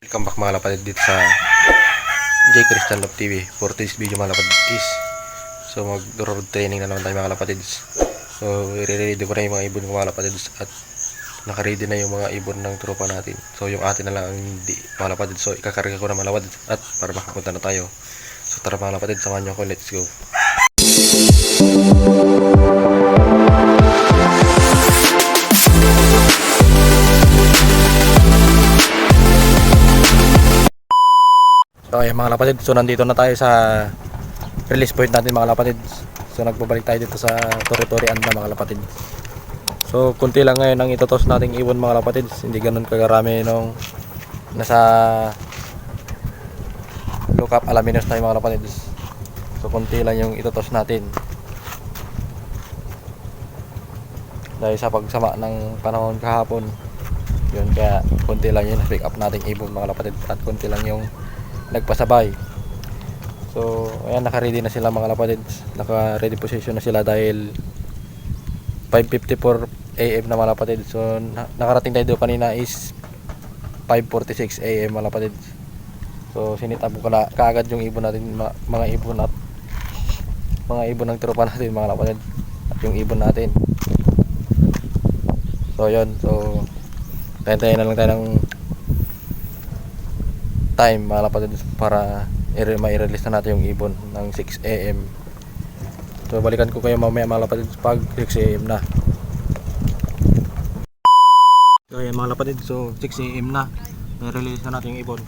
Welcome back mga lapad dito sa J. Christian Love TV. For today's video mga lapad is mag-road training na naman tayo mga lapadids. So i-ready ko na yung mga ibon ko mga lapadids at naka-ready na yung mga ibon ng tropa natin. So yung atin na lang ang hindi mga lapadids. So ikakarga ko na mga lapadids at para makapunta na tayo. So tara mga lapadids, samahan nyo ako, let's go. So ayan mga lapatid, so nandito na tayo sa release point natin mga lapatid. So nagbabalik tayo dito sa Tori-Tori Anda mga lapatid. So kunti lang ngayon ang itotos nating ibon mga lapatid. Hindi ganun kagarami nung nasa Lookup Alaminos tayo mga lapatid. So kunti lang yung itotos natin dahil sa pagsama ng panahon kahapon. Yun, kaya kunti lang yung pick up nating ibon mga lapatid at kunti lang yung nagpasabay. So ayan, naka-ready na sila mga lapadids. Naka-ready position na sila dahil 5:54 AM na mga lapadids. So nakarating tayo doon kanina is 5:46 AM mga lapadids. So sinitabo ko na kaagad yung ibon natin, mga ibon at mga ibon ng tropa natin mga lapadids at yung ibon natin. So yun, so tayo na lang tayo ng time mga lapadids para ma-release na natin yung ibon ng 6 AM. So balikan ko kayo mamaya mga lapadids pag 6 AM na. So ayan mga lapadids, so 6 AM na, i-release na natin yung ibon.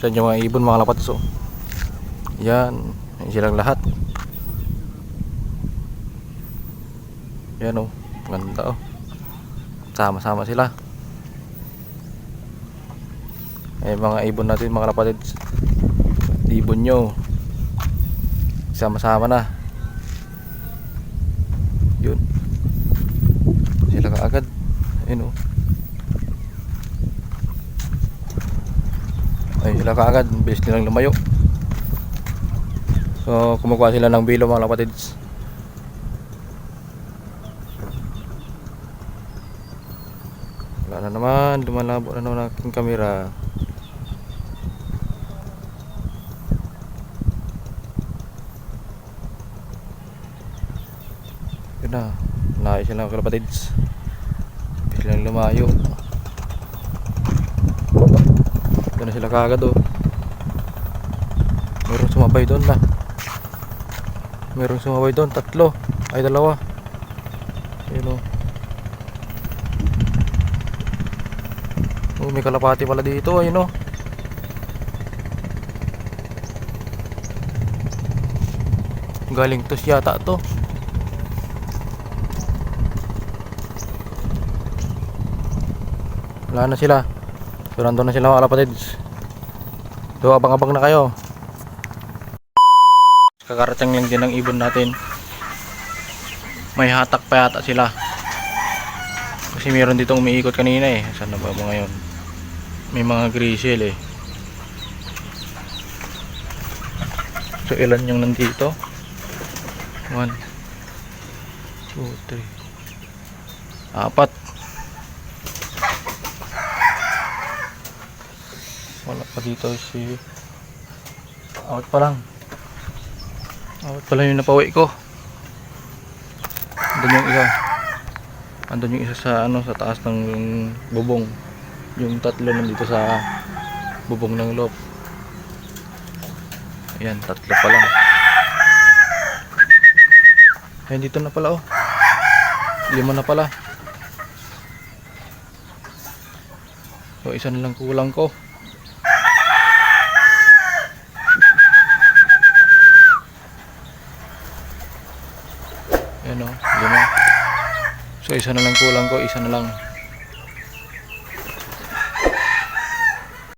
Sa inyo mga ibon mga lapadids, so yan, yan silang lahat. Yan oh, ganda oh, sama-sama sila. Eh mga ibon natin mga lapadids, ibon nyo sama-sama na. Yun, sila kaagad. Ayun oh, ay sila kaagad, bilis nilang lumayo. So kumukuha sila ng bilo mga lapadids. Wala na naman, lumalabo na naman ang aking camera. Yun na, layo sila mga lapadids, bilis nilang lumayo. Doon na sila kaagad oh. Merong sumabay doon na. Merong sumabay doon, tatlo. Ay dalawa. Ayun oh. Oh, may kalapati pala dito, ayun oh. Galing tos yata to. Wala na sila. So nandun na sila mga kapatids. So abang-abang na kayo. Kakarating lang din ng ibon natin. May hatak pa yata sila. Kasi meron ditong umiikot kanina eh. Saan na ba ngayon? May mga grizzle eh. So ilan yung nandito? 1 2 3 4. Wala pa dito si out pa lang yung napawi ko. Andun yung isa sa sa taas ng bubong. Yung tatlo nandito sa bubong ng loob. Ayan, tatlo pa lang. Ayan, dito na pala 5 na pala. So isa na lang kulang ko. Ayan 5. So isa na lang kulang ko, isa na lang.